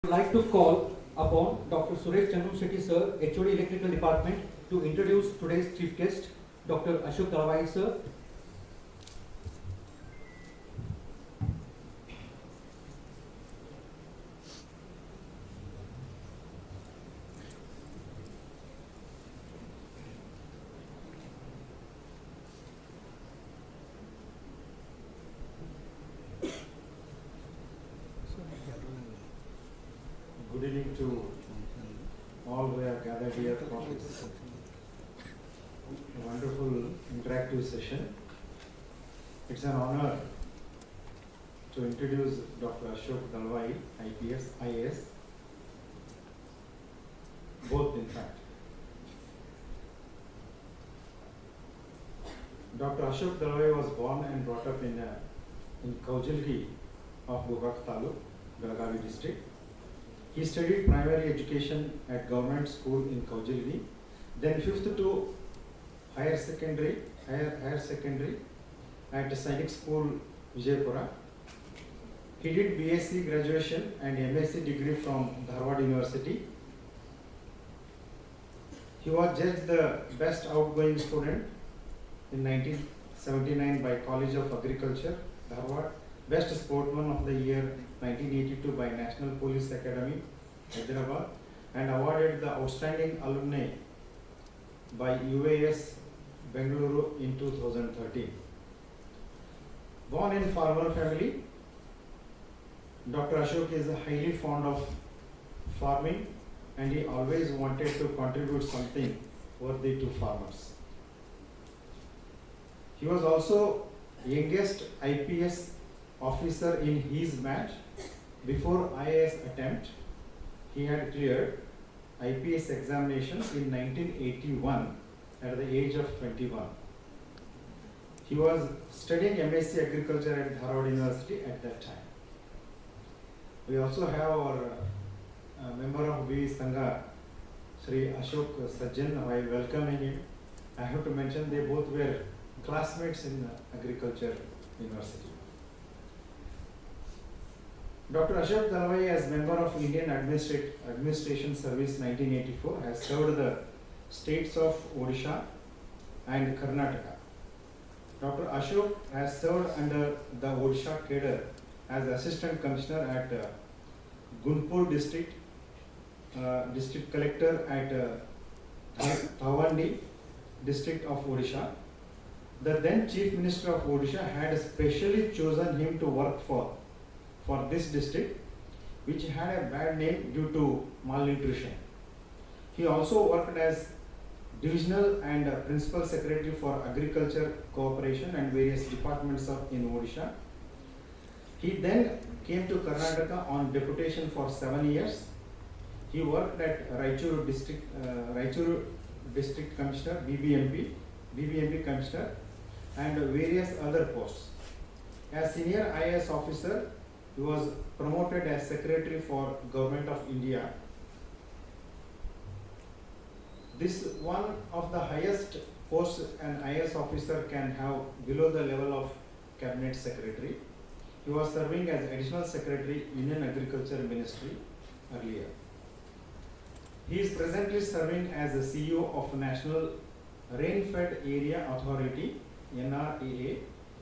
would like to call upon Dr. Suresh Chandru Shetty sir, HOD Electrical Department, to introduce today's chief guest, Dr. Ashok Dalwai sir. Good evening to all who have gathered here for this wonderful interactive session. It's an honor to introduce Dr. Ashok Dalwai, IPS, IAS, both in fact. Dr. Ashok Dalwai was born and brought up in Kaujilgi of Govt Taluk, Belagavi district. He studied primary education at government school in Kaujilgi, then 5th to higher secondary at Sainik School, Vijaypura. He did BSc graduation and MSc degree from Dalwai University. He was judged the best outgoing student in 1979 by College of Agriculture, Dalwai. Best Sportsman of the Year 1982 by National Police Academy, Hyderabad, and awarded the Outstanding Alumni by UAS Bengaluru in 2013. Born in farmer family, Dr. Ashok is highly fond of farming and he always wanted to contribute something worthy to farmers. He was also youngest IPS officer in his batch. Before IAS attempt, he had cleared IPS examinations in 1981 at the age of 21. He was studying MSc Agriculture at Dalwai University at that time. We also have our member of BEC Sangha, Sri Ashok Sajjan, while welcoming him. I have to mention they both were classmates in Agriculture University. Dr. Ashok Dalwai, as member of Indian Administration Service 1984, has served the states of Odisha and Karnataka. Dr. Ashok has served under the Odisha cadre as Assistant Commissioner at Gunpur District, District Collector at Thavandi District of Odisha. The then Chief Minister of Odisha had specially chosen him to work for this district, which had a bad name due to malnutrition. He also worked as Divisional and Principal Secretary for Agriculture Cooperation and various departments in Odisha. He then came to Karnataka on deputation for 7 years. He worked at Raichuru District Commissioner, BBMP Commissioner, and various other posts. As Senior IAS Officer, he was promoted as Secretary for Government of India. This is one of the highest posts an IAS officer can have below the level of Cabinet Secretary. He was serving as Additional Secretary, Union Agriculture Ministry earlier. He is presently serving as the CEO of National Rainfed Area Authority, NRAA,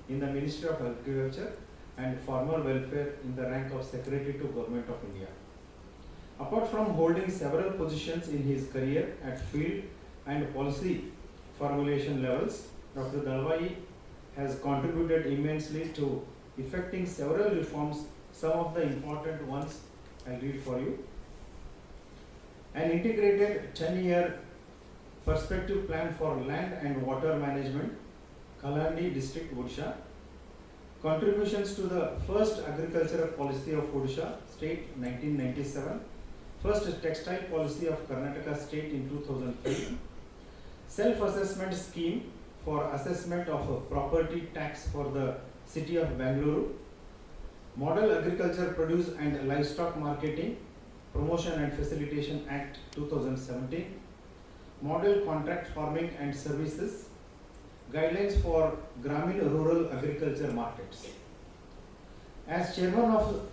in the Ministry of Agriculture and Farmer Welfare in the rank of Secretary to Government of India. Apart from holding several positions in his career at field and policy formulation levels, Dr. Dalwai has contributed immensely to effecting several reforms. Some of the important ones I'll read for you. An integrated 10-year perspective plan for land and water management, Kalandi District, Odisha. Contributions to the first agricultural policy of Odisha State 1997, first textile policy of Karnataka State in 2003, self-assessment scheme for assessment of property tax for the city of Bengaluru, Model Agriculture Produce and Livestock Marketing, Promotion and Facilitation Act 2017, Model Contract Farming and Services, Guidelines for Gramin Rural Agriculture Markets. As Chairman of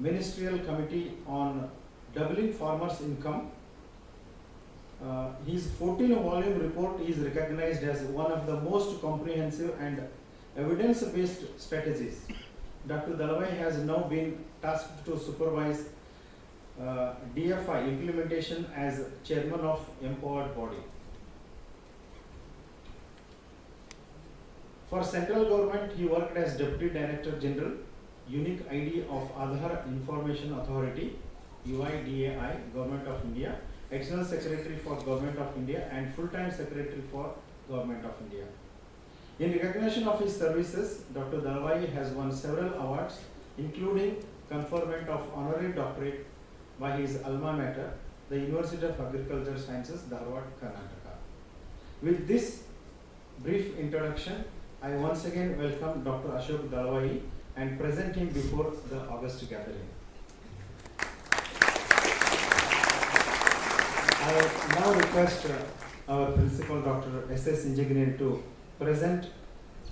Ministerial Committee on Doubling Farmers' Income. His 14-volume report is recognized as one of the most comprehensive and evidence-based strategies. Dr. Dalwai has now been tasked to supervise DFI implementation as chairman of empowered body. For central government, he worked as Deputy Director General, Unique ID of Aadhaar Information Authority, UIDAI, Government of India, External Secretary for Government of India, and Full-Time Secretary for Government of India. In recognition of his services, Dr. Dalwai has won several awards, including conferment of honorary doctorate by his alma mater, the University of Agricultural Sciences, Dalwai, Karnataka. With this brief introduction, I once again welcome Dr. Ashok Dalwai and present him before the August gathering. I now request our principal, Dr. S.S. Engineer, to present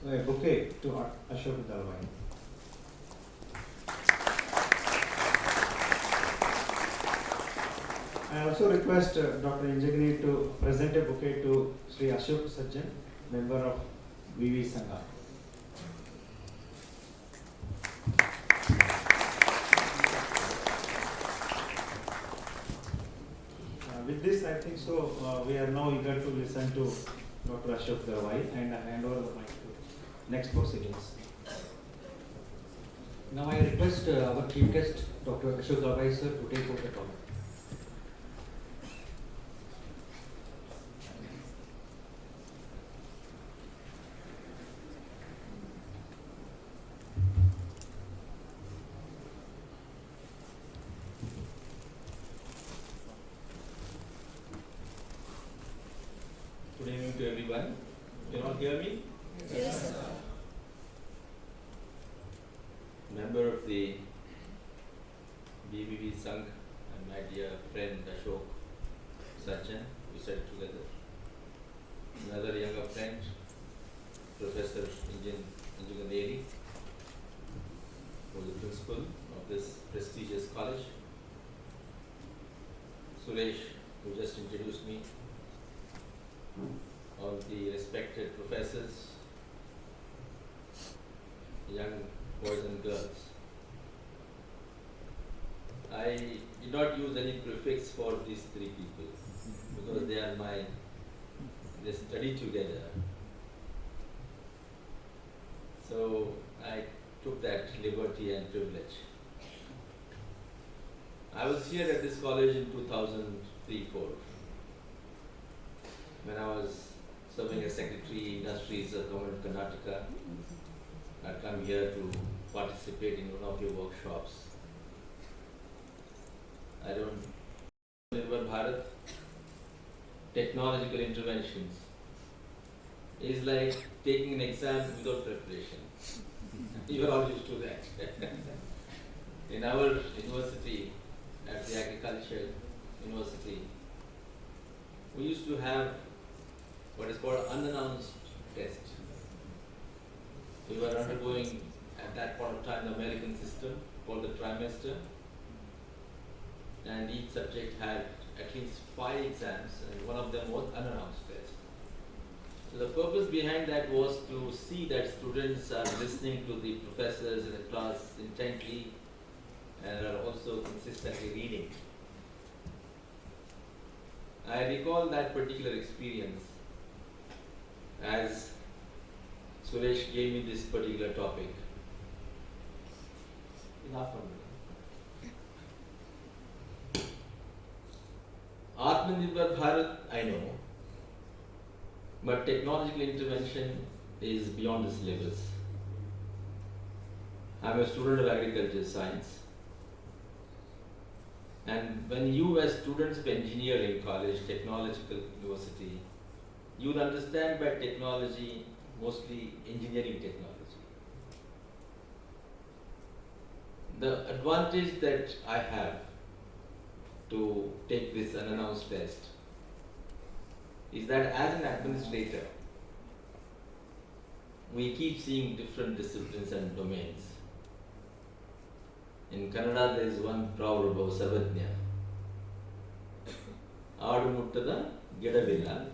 a bouquet to Ashok Dalwai. I also request Dr. Engineer to present a bouquet to Sri Ashok Sajjan, member of VV Sangha. With this, I think so, we are now eager to listen to Dr. Ashok Dalwai, and I hand over the mic to next proceedings. Now I request our chief guest, Dr. Ashok Dalwai sir, to take over the talk. Good evening to everyone. Can you all hear me? Yes, sir. Member of the BBB Sangh and my dear friend Ashok Sajjan, we sat together. Another younger friend, Professor Engineering, who is the principal of this prestigious college. Suresh, who just introduced me. All the respected professors, young boys and girls. I did not use any prefix for these three people because they study together. So I took that liberty and privilege. I was here at this college in 2003-04. When I was serving as Secretary Industries of Government of Karnataka. I'd come here to participate in one of your workshops. Atmanirbhar Bharat, technological interventions is like taking an exam without preparation. You are all used to that. In our university, at the Agricultural University, we used to have what is called unannounced test. We were undergoing at that point of time the American system called the trimester, and each subject had at least 5 exams, and one of them was unannounced test. So the purpose behind that was to see that students are listening to the professors in the class intently and are also consistently reading. I recall that particular experience as Suresh gave me this particular topic. Enough from me. Atmanirbhar Bharat, I know, but technological intervention is beyond the syllabus. I'm a student of agriculture science, and when you as students of engineering college, technological university, you will understand by technology mostly engineering technology. The advantage that I have to take this unannounced test is that as an administrator, we keep seeing different disciplines and domains. In Kannada there is one proverb of Sarvajna. Aadu muttada gedavilla.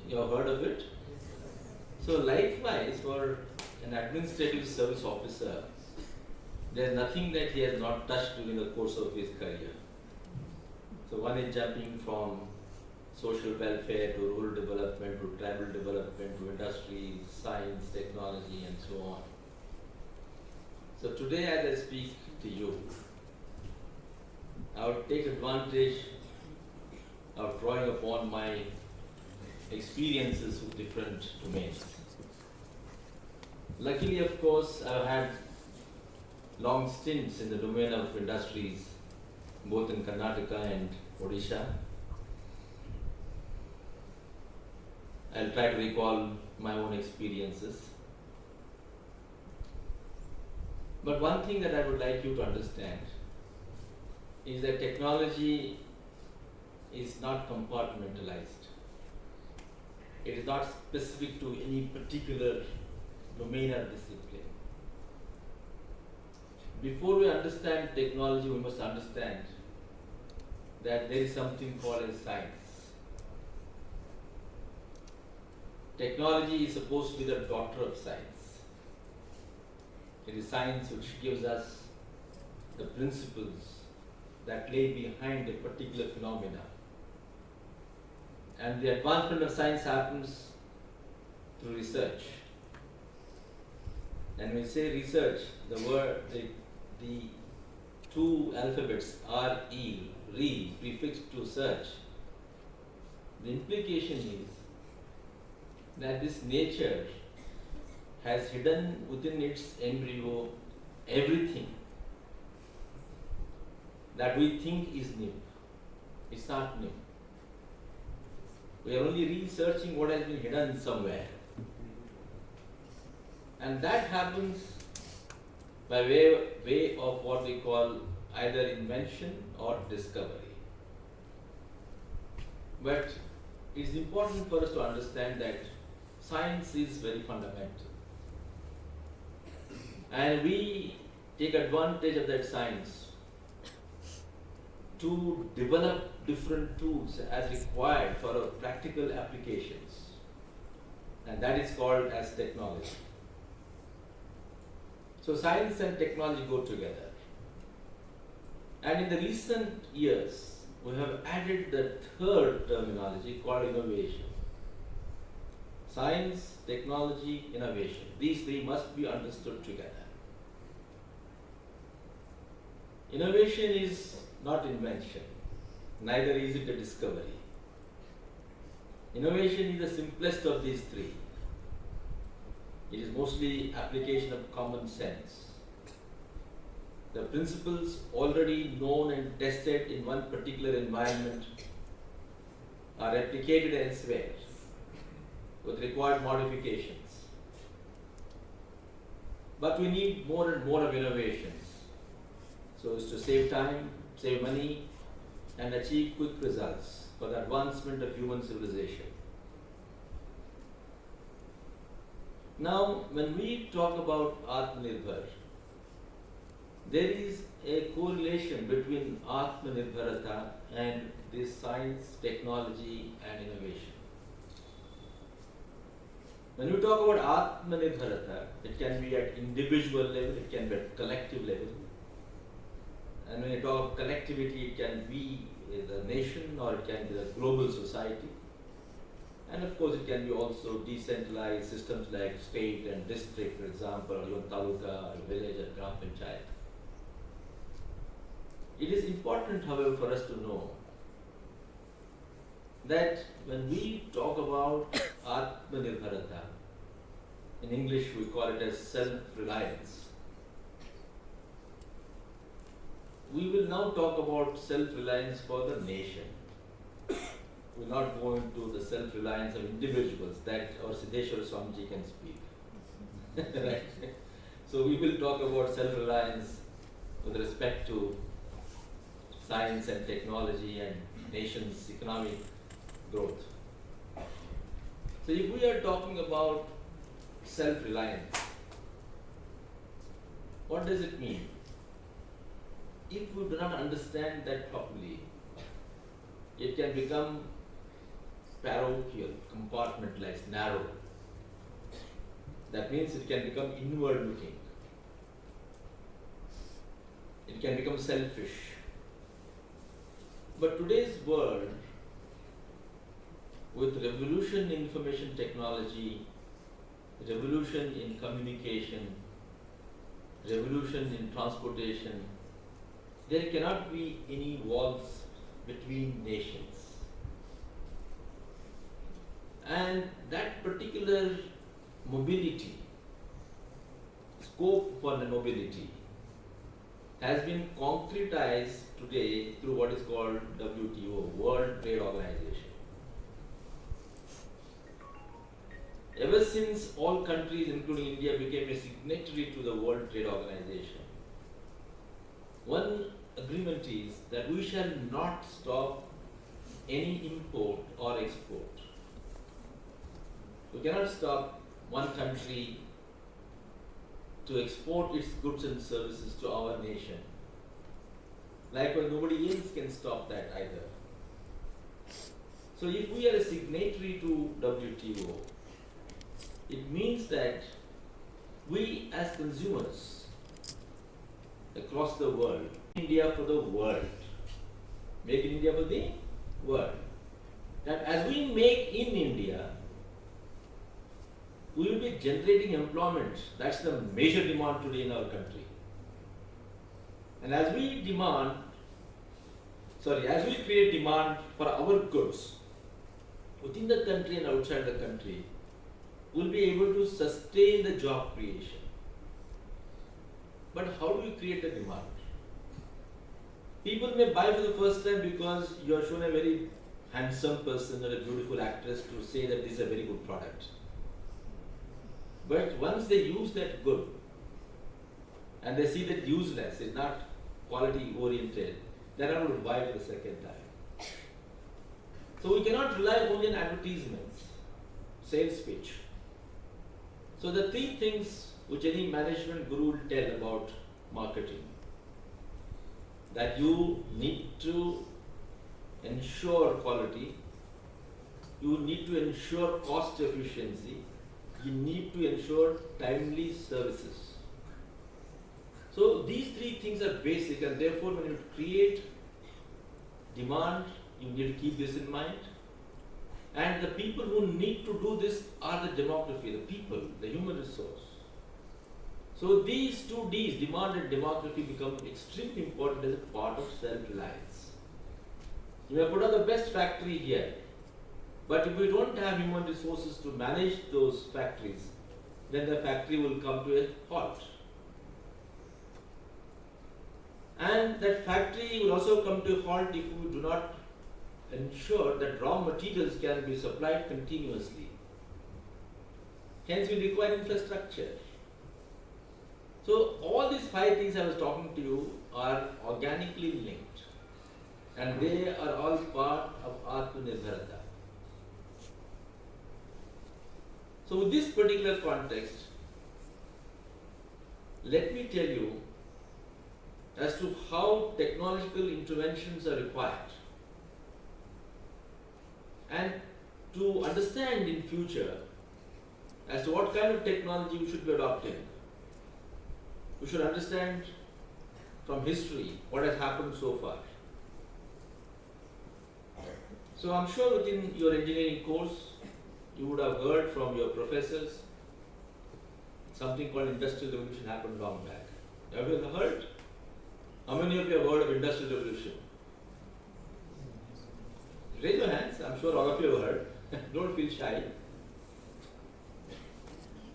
You have heard of it? So likewise for an administrative service officer, there is nothing that he has not touched during the course of his career. So one is jumping from social welfare to rural development to tribal development to industry, science, technology and so on. So today as I speak to you, I would take advantage of drawing upon my experiences with different domains. Luckily, of course, I've had long stints in the domain of industries, both in Karnataka and Odisha. I'll try to recall my own experiences. But one thing that I would like you to understand is that technology is not compartmentalized. It is not specific to any particular domain or discipline. Before we understand technology, we must understand that there is something called as science. Technology is supposed to be the daughter of science. It is science which gives us the principles that lay behind a particular phenomena. And the advancement of science happens through research. And when we say research, the two alphabets R-E, re, prefixed to search, the implication is that this nature has hidden within its embryo everything that we think is new. It's not new. We are only researching what has been hidden somewhere. And that happens by way of what we call either invention or discovery. But it's important for us to understand that science is very fundamental. And we take advantage of that science to develop different tools as required for our practical applications. And that is called as technology. So science and technology go together. And in the recent years, we have added the third terminology called innovation. Science, technology, innovation. These three must be understood together. Innovation is not invention, neither is it a discovery. Innovation is the simplest of these three. It is mostly application of common sense. The principles already known and tested in one particular environment are replicated elsewhere with required modifications. But we need more and more of innovations so as to save time, save money, and achieve quick results for the advancement of human civilization. Now, when we talk about Atmanirbhar, there is a correlation between Atmanirbharata and this science, technology, and innovation. When we talk about Atmanirbharata, it can be at individual level, it can be at collective level. And when you talk of collectivity, it can be the nation or it can be the global society. And of course, it can be also decentralized systems like state and district, for example, or even taluka, or village, or gram panchayat. It is important, however, for us to know that when we talk about Atmanirbharata, in English we call it as self-reliance. We will now talk about self-reliance for the nation. We will not go into the self-reliance of individuals that our Siddheshwara Swamiji can speak. Right? So we will talk about self-reliance with respect to science and technology and nation's economic growth. So if we are talking about self-reliance, What does it mean? If we do not understand that properly, it can become parochial, compartmentalized, narrow. That means it can become inward looking. It can become selfish. But today's world, with revolution in information technology, revolution in communication, revolution in transportation, there cannot be any walls between nations. And that particular mobility, scope for the mobility, has been concretized today through what is called WTO, World Trade Organization. Ever since all countries, including India, became a signatory to the World Trade Organization, one agreement is that we shall not stop any import or export. We cannot stop one country to export its goods and services to our nation. Likewise, nobody else can stop that either. So if we are a signatory to WTO, it means that we as consumers across the world, India for the world, make in India for the world, that as we make in India, we will be generating employment. That's the major demand today in our country. And as we create demand for our goods within the country and outside the country, we'll be able to sustain the job creation. But how do we create the demand? People may buy for the first time because you are shown a very handsome person or a beautiful actress to say that this is a very good product. But once they use that good and they see that useless, is not quality oriented, they are not going to buy for the second time. So we cannot rely only on advertisements, sales pitch. So the three things which any management guru will tell about marketing, that you need to ensure quality, you need to ensure cost efficiency, you need to ensure timely services. So these three things are basic, and therefore when you create demand, you need to keep this in mind. And the people who need to do this are the demography, the people, the human resource. So these two Ds, demand and demography, become extremely important as a part of self-reliance. You may put up the best factory here, but if we don't have human resources to manage those factories, then the factory will come to a halt. And that factory will also come to a halt if we do not ensure that raw materials can be supplied continuously. Hence, we require infrastructure. So, all these five things I was talking to you are organically linked, and they are all part of Atmanirbhar Bharat. So, with this particular context, let me tell you as to how technological interventions are required. And to understand in future as to what kind of technology we should be adopting, we should understand from history what has happened so far. So I'm sure within your engineering course, you would have heard from your professors something called Industrial Revolution happened long back. Have you ever heard? How many of you have heard of Industrial Revolution? Raise your hands. I'm sure all of you have heard. Don't feel shy.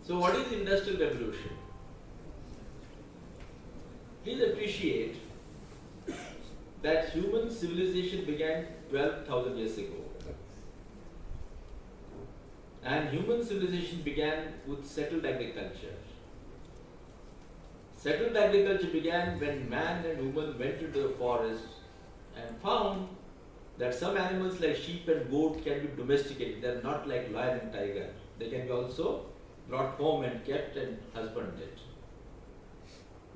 So what is Industrial Revolution? Please appreciate that human civilization began 12,000 years ago. And human civilization began with settled agriculture. Settled agriculture began when man and woman went into the forest and found that some animals like sheep and goat can be domesticated. They are not like lion and tiger. They can be also brought home and kept and husbanded.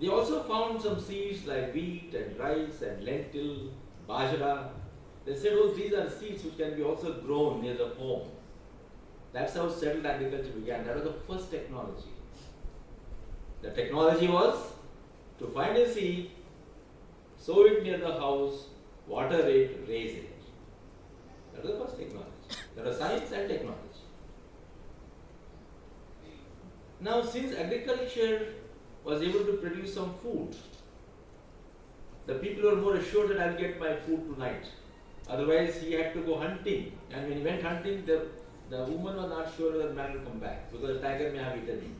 They also found some seeds like wheat and rice and lentil, bajra. They said, oh, these are seeds which can be also grown near the home. That's how settled agriculture began. That was the first technology. The technology was to find a seed, sow it near the house, water it, raise it. That was the first technology. That was science and technology. Now, since agriculture was able to produce some food, the people were more assured that I'll get my food tonight. Otherwise, he had to go hunting. And when he went hunting, the woman was not sure whether the man will come back because the tiger may have eaten him.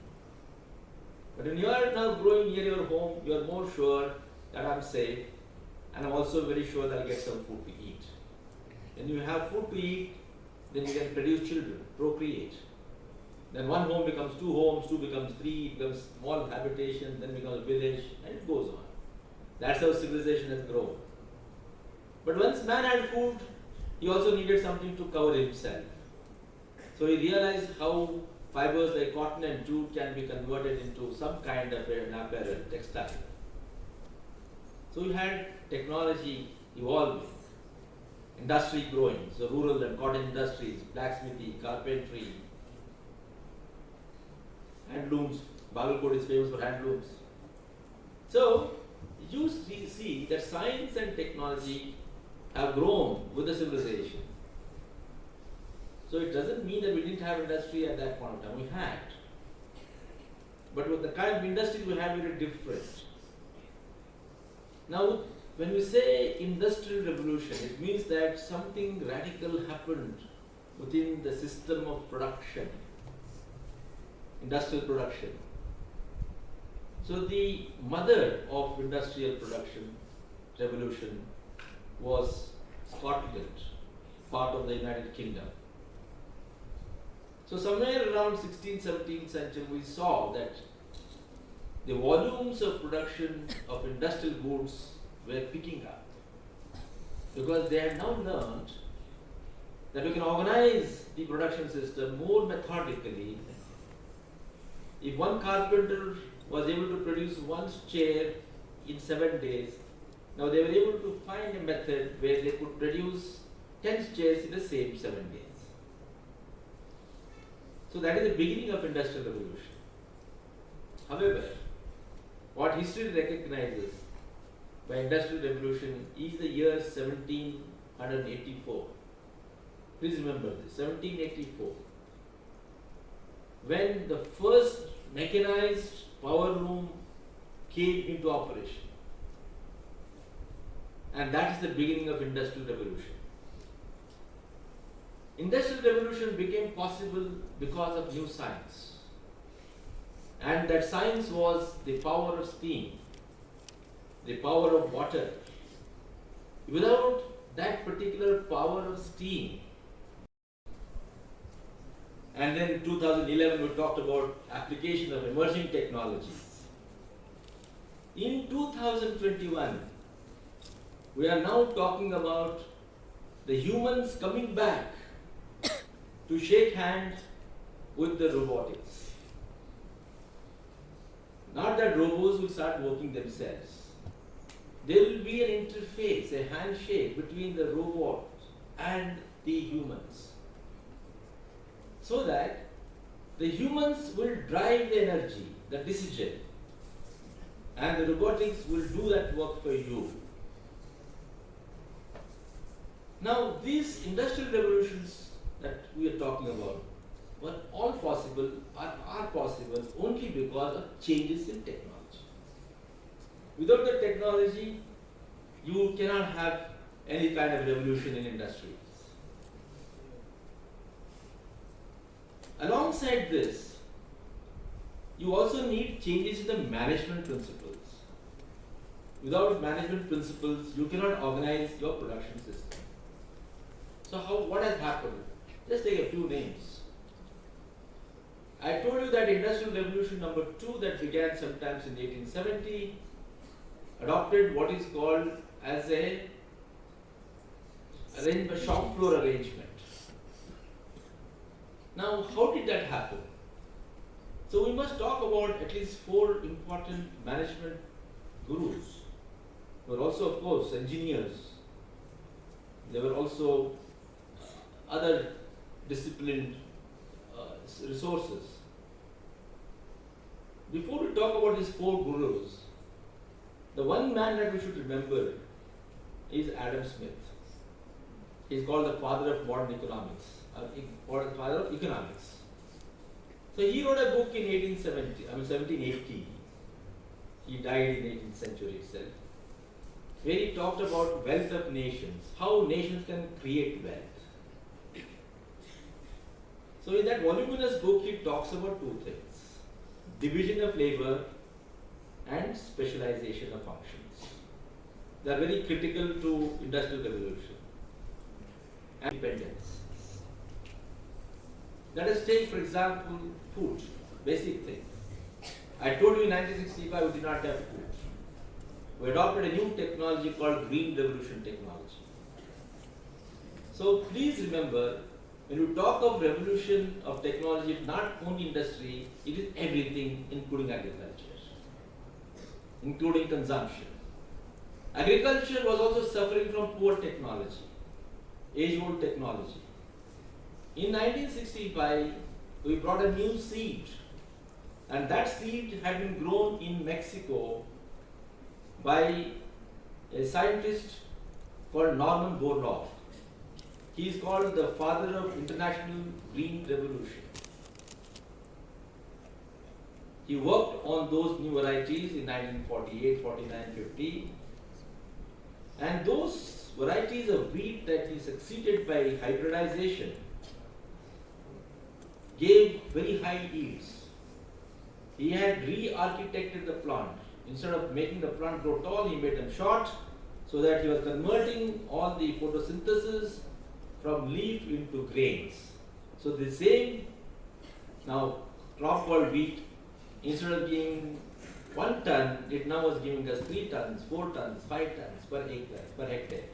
But when you are now growing near your home, you are more sure that I'm safe, and I'm also very sure that I'll get some food to eat. When you have food to eat, then you can produce children, procreate. Then one home becomes two homes, two becomes three, it becomes small habitation, then becomes a village, and it goes on. That's how civilization has grown. But once man had food, he also needed something to cover himself. So he realized how fibers like cotton and jute can be converted into some kind of an apparel, textile. So you had technology evolving, industry growing, so rural and cotton industries, blacksmithing, carpentry, handlooms. Bagalkot is famous for handlooms. So you see that science and technology have grown with the civilization. So it doesn't mean that we didn't have industry at that point of time. We had. But with the kind of industries we had, we were different. Now, when we say industrial revolution, it means that something radical happened within the system of production, industrial production. So the mother of industrial production revolution was Scotland, part of the United Kingdom. So somewhere around 16th, 17th century, we saw that the volumes of production of industrial goods were picking up because they had now learned that we can organize the production system more methodically. If one carpenter was able to produce one chair in 7 days, now they were able to find a method where they could produce 10 chairs in the same 7 days. So that is the beginning of industrial revolution. However, what history recognizes by industrial revolution is the year 1784. Please remember this, 1784. When the first mechanized power loom came into operation. And that is the beginning of industrial revolution. Industrial revolution became possible because of new science. And that science was the power of steam, the power of water. Without that particular power of steam, and then in 2011 we talked about application of emerging technologies. In 2021, we are now talking about the humans coming back to shake hands with the robotics. Not that robots will start working themselves. There will be an interface, a handshake between the robot and the humans. So that the humans will drive the energy, the decision, and the robotics will do that work for you. Now, these industrial revolutions that we are talking about were all possible, are possible only because of changes in technology. Without the technology, you cannot have any kind of revolution in industries. Alongside this, you also need changes in the management principles. Without management principles, you cannot organize your production system. So what has happened? Just take a few names. I told you that Industrial Revolution number 2 that began sometimes in 1870 adopted what is called as a shop floor arrangement. Now, how did that happen? So we must talk about at least 4 important management gurus. There were also, of course, engineers. There were also other disciplined resources. Before we talk about these four gurus, the one man that we should remember is Adam Smith. He is called the father of modern economics, or the father of economics. So he wrote a book in 1780. He died in the 18th century itself, where he talked about wealth of nations, how nations can create wealth. So in that voluminous book, he talks about two things: division of labor and specialization of functions. They are very critical to industrial revolution and independence. Let us take, for example, food, basic thing. I told you in 1965 we did not have food. We adopted a new technology called Green Revolution technology. So please remember, when you talk of revolution of technology, it's not only industry, it is everything, including agriculture, including consumption. Agriculture was also suffering from poor technology, age-old technology. In 1965, we brought a new seed, and that seed had been grown in Mexico by a scientist called Norman Borlaug. He is called the father of international green revolution. He worked on those new varieties in 1948, 49, 50. And those varieties of wheat that he succeeded by hybridization gave very high yields. He had re-architected the plant. Instead of making the plant grow tall, he made them short, so that he was converting all the photosynthesis from leaf into grains. So the same now crop called wheat, instead of giving 1 ton, it now was giving us 3 tons, 4 tons, 5 tons per acre, per hectare.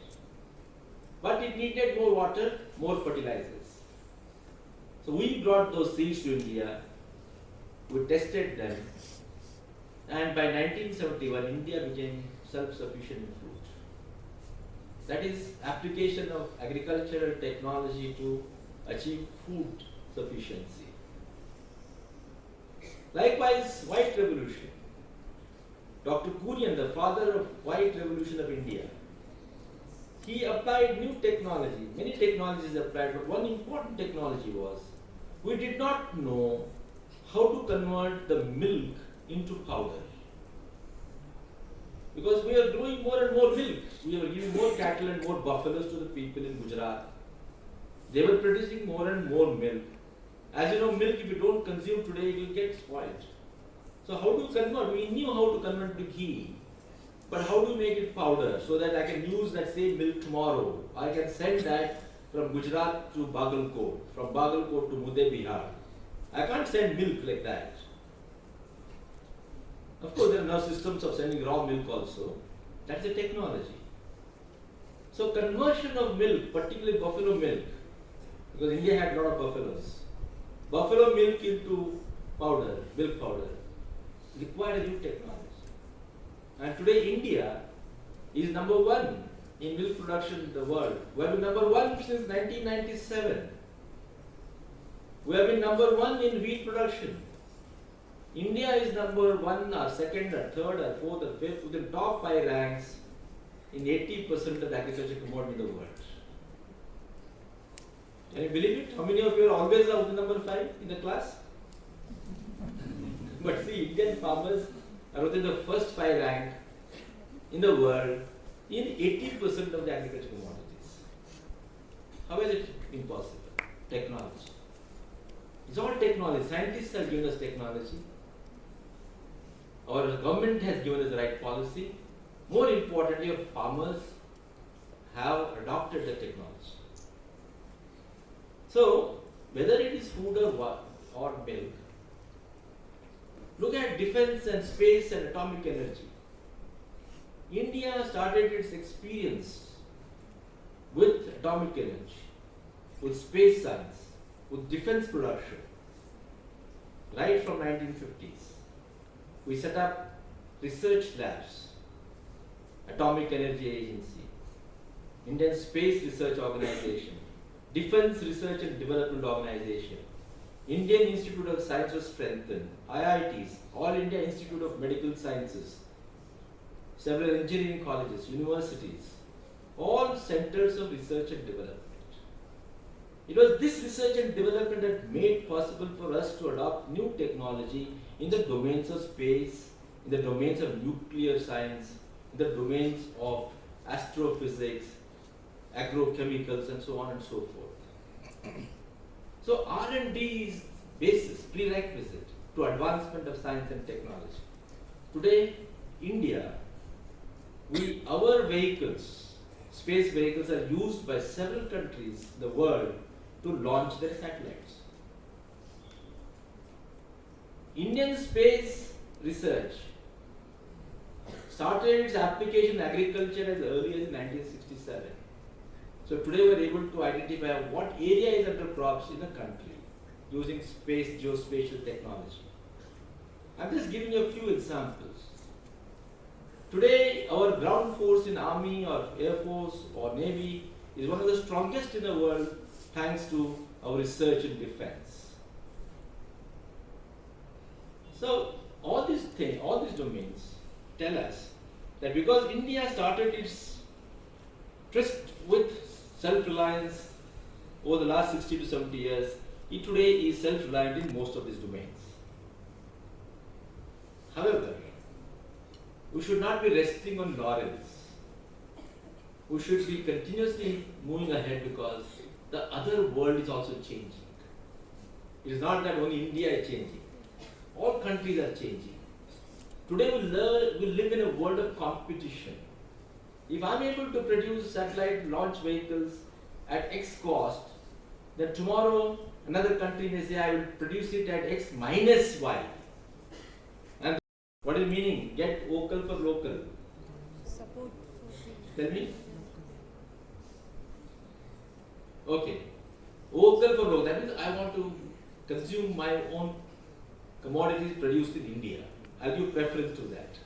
But it needed more water, more fertilizers. So we brought those seeds to India, we tested them, and by 1971 India became self-sufficient in fruit. That is application of agricultural technology to achieve food sufficiency. Likewise, white revolution. Dr. Kurian, the father of white revolution of India, he applied new technology. Many technologies applied, but one important technology was, we did not know how to convert the milk into powder. Because we are growing more and more milk. We were giving more cattle and more buffaloes to the people in Gujarat. They were producing more and more milk. As you know, milk, if you don't consume today, it will get spoiled. So how do you convert? We knew how to convert to ghee. But how do you make it powder so that I can use that same milk tomorrow? I can send that from Gujarat to Bagalkot, from Bagalkot to Mudhe, Bihar. I can't send milk like that. Of course, there are now systems of sending raw milk also. That's a technology. So conversion of milk, particularly buffalo milk, because India had a lot of buffaloes. Buffalo milk into powder, milk powder, required a new technology. And today India is number 1 in milk production in the world. We have been number 1 since 1997. We have been number 1 in wheat production. India is number 1 or 2nd or 3rd or 4th or 5th within top 5 ranks in 80% of the agriculture commodity in the world. Can you believe it? How many of you are always out in number 5 in the class? But see, Indian farmers are within the first 5 rank in the world in 80% of the agriculture commodities. How is it impossible? Technology. It's all technology. Scientists have given us technology. Our government has given us the right policy. More importantly, our farmers have adopted the technology. So, whether it is food or milk, look at defense and space and atomic energy. India started its experience with atomic energy, with space science, with defense production, right from 1950s. We set up research labs. Atomic Energy Agency, Indian Space Research Organization, Defense Research and Development Organization, Indian Institute of Science was strengthened, IITs, All India Institute of Medical Sciences, several engineering colleges, universities, all centers of research and development. It was this research and development that made possible for us to adopt new technology in the domains of space, in the domains of nuclear science, in the domains of astrophysics, agrochemicals, and so on and so forth. So R&D is basis, prerequisite to advancement of science and technology. Today, India, our vehicles, space vehicles, are used by several countries in the world to launch their satellites. Indian space research started its application in agriculture as early as 1967. So today we are able to identify what area is under crops in the country using space geospatial technology. I'm just giving you a few examples. Today our ground force in Army or Air Force or Navy is one of the strongest in the world thanks to our research in defense. So all these domains tell us that because India started its tryst with self-reliance over the last 60 to 70 years, it today is self-reliant in most of these domains. However, we should not be resting on laurels. We should be continuously moving ahead because the other world is also changing. It is not that only India is changing. All countries are changing. Today we live in a world of competition. If I'm able to produce satellite launch vehicles at X cost, then tomorrow another country may say I will produce it at X minus Y. And what is meaning? Get vocal for local. Support for Tell me. Okay. Vocal for local. That means I want to consume my own commodities produced in India. I'll give preference to that.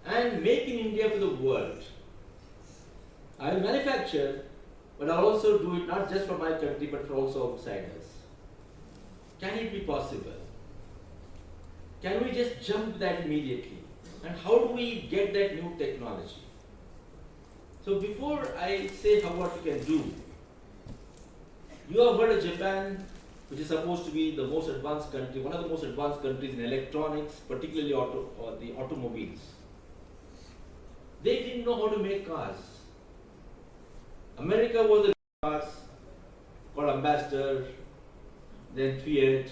And make in India for the world. I will manufacture, but I'll also do it not just for my country, but for also outsiders. Can it be possible? Can we just jump that immediately? And how do we get that new technology? So before I say what we can do, you have heard of Japan, which is supposed to be the most advanced country, one of the most advanced countries in electronics, particularly the automobiles. They didn't know how to make cars. America was the cars called Ambassador, then Fiat,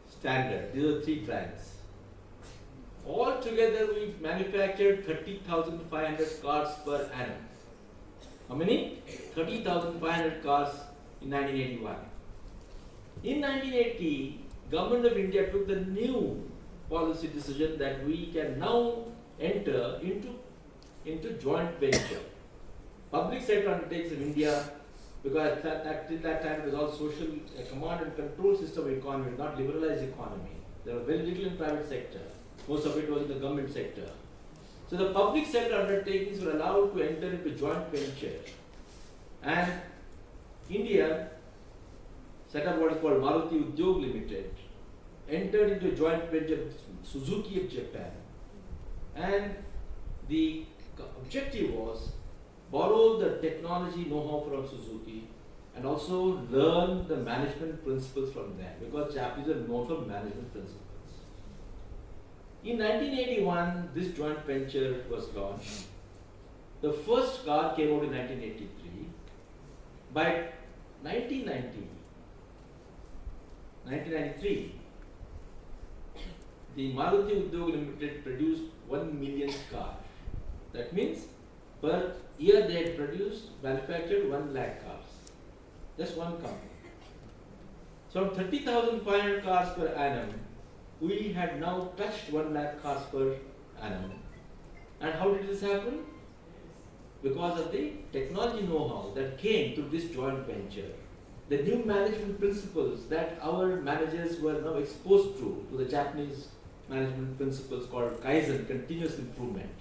Standard. These are three brands. All together we manufactured 30,500 cars per annum. How many? 30,500 cars in 1981. In 1980, Government of India took the new policy decision that we can now enter into joint venture. Public sector undertakes in India, because till that time it was all social command and control system of economy, not liberalized economy. There was very little in private sector. Most of it was in the government sector. So the public sector undertakings were allowed to enter into joint venture. And India set up what is called Maruti Udyog Limited, entered into joint venture with Suzuki of Japan. And the objective was borrow the technology know-how from Suzuki and also learn the management principles from them, because Japanese are known for management principles. In 1981, this joint venture was launched. The first car came out in 1983. By 1993, the Maruti Udyog Limited produced 1 million cars. That means per year they had manufactured 1 lakh cars. Just one company. So from 30,500 cars per annum, we had now touched 1 lakh cars per annum. And how did this happen? Because of the technology know-how that came through this joint venture. The new management principles that our managers were now exposed to the Japanese management principles called Kaizen, continuous improvement.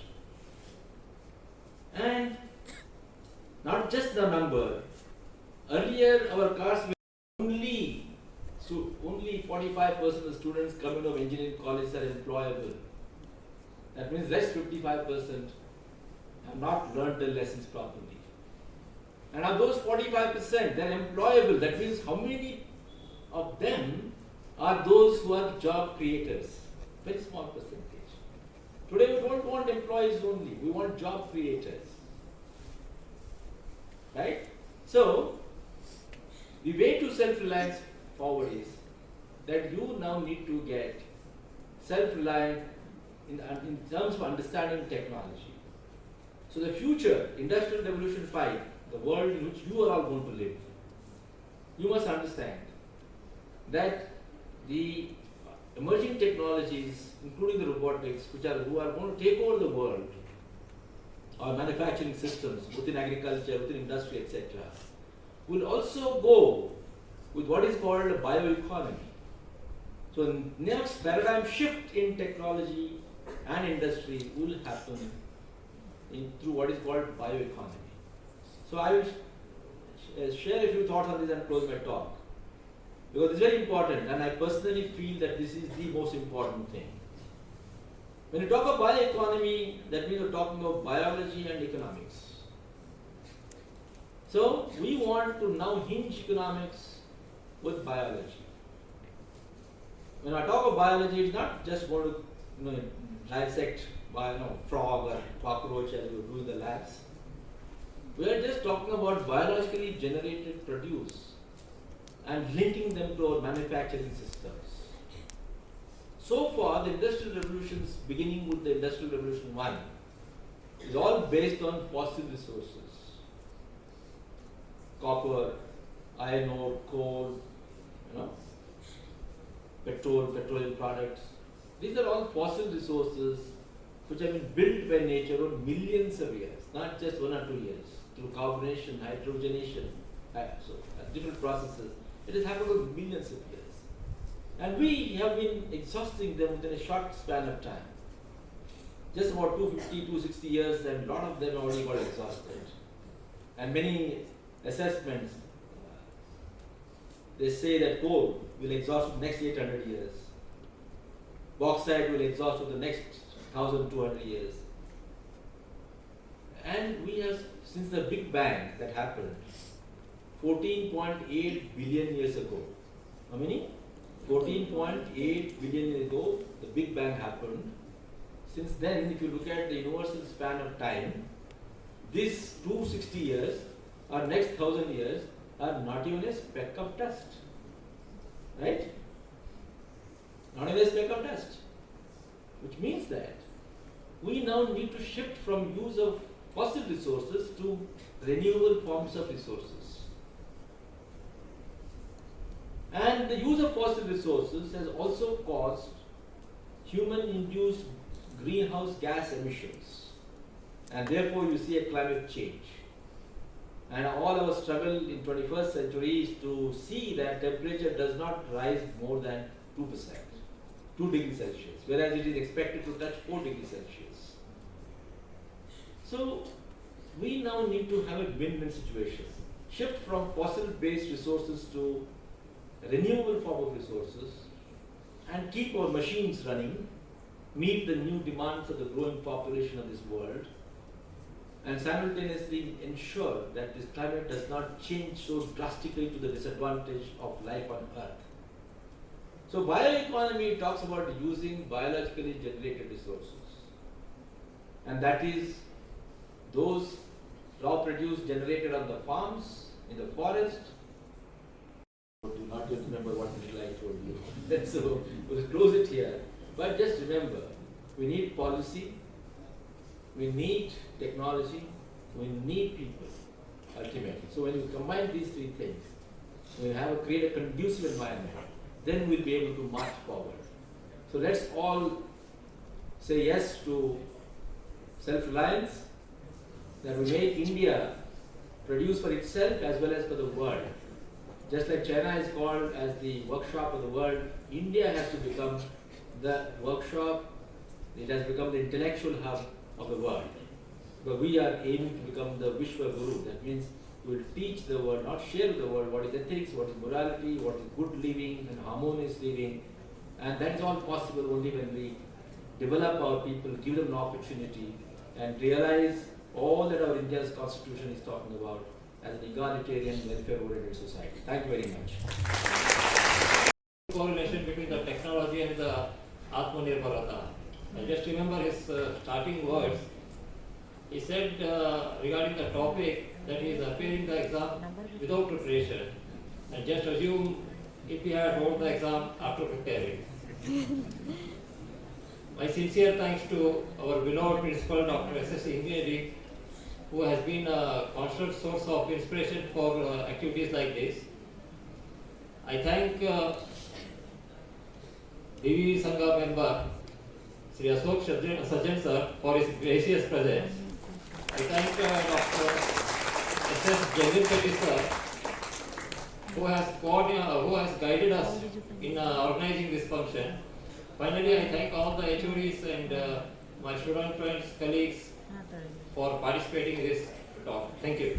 not just the number. Earlier, our cars were only 45% of the students coming out of engineering college are employable. That means rest 55% have not learned the lessons properly. And of those 45%, they are employable. That means how many of them are those who are job creators? Very small percentage. Today we don't want employees only, we want job creators. Right? So, the way to self-reliance forward is that you now need to get self-reliant in terms of understanding technology. So the future, Industrial Revolution 5, the world in which you are all going to live, you must understand that the emerging technologies, including the robotics, who are going to take over the world, or manufacturing systems within agriculture, within industry, etc., will also go with what is called a bioeconomy. So next paradigm shift in technology and industry will happen through what is called bioeconomy. So I will share a few thoughts on this and close my talk, because it's very important, and I personally feel that this is the most important thing. When you talk about bioeconomy, that means you're talking about biology and economics. So we want to now hinge economics with biology. When I talk about biology, it's not just going to dissect frog or cockroach as you do in the labs. We are just talking about biologically generated produce and linking them to our manufacturing systems. So far, the industrial revolutions, beginning with the Industrial Revolution 1, is all based on fossil resources. Copper, iron ore, coal, petrol, petroleum products. These are all fossil resources which have been built by nature over millions of years, not just 1 or 2 years, through carbonation, hydrogenation, different processes. It has happened over millions of years. And we have been exhausting them within a short span of time. Just about 250, 260 years, and a lot of them already got exhausted. And many assessments, they say that coal will exhaust in the next 800 years. Bauxite will exhaust in the next 1,200 years. And we have, since the Big Bang that happened, 14.8 billion years ago. How many? 14.8 billion years ago, the Big Bang happened. Since then, if you look at the universal span of time, these 260 years or next 1,000 years are not even a speck of dust. Right? Not even a speck of dust. Which means that we now need to shift from use of fossil resources to renewable forms of resources. And the use of fossil resources has also caused human-induced greenhouse gas emissions. And therefore you see a climate change. And all our struggle in 21st century is to see that temperature does not rise more than 2%, 2 degrees Celsius, whereas it is expected to touch 4 degrees Celsius. So we now need to have a win-win situation. Shift from fossil-based resources to renewable form of resources and keep our machines running, meet the new demands of the growing population of this world, and simultaneously ensure that this climate does not change so drastically to the disadvantage of life on Earth. So bioeconomy talks about using biologically generated resources, and that is those raw produce generated on the farms, in the forest. I do not yet remember what little I told you. So we'll close it here. But just remember, we need policy, we need technology, we need people ultimately. So when you combine these three things, we create a conducive environment, then we'll be able to march forward. So let's all say yes to self-reliance, that we make India produce for itself as well as for the world. Just like China is called as the workshop of the world, India has to become the workshop, it has become the intellectual hub of the world. But we are aiming to become the Vishwa Guru. That means we will teach the world, not share with the world what is ethics, what is morality, what is good living and harmonious living. And that is all possible only when we develop our people, give them an opportunity and realize all that our India's constitution is talking about as an egalitarian, welfare-oriented society. Thank you very much. Correlation between the technology and the Atmanirbhar Bharat. I just remember his starting words. He said regarding the topic that he is appearing the exam without preparation, and just assume if he had wrote the exam after preparing. My sincere thanks to our beloved principal, Dr. S.S. Engineering, who has been a constant source of inspiration for activities like this. I thank DV Sangha member Sri Ashok Sajjan sir for his gracious presence. I thank Dr. S.S. Jagan sir who has guided us in organizing this function. Finally, I thank all the HODs and my student friends, colleagues for participating in this talk. Thank you.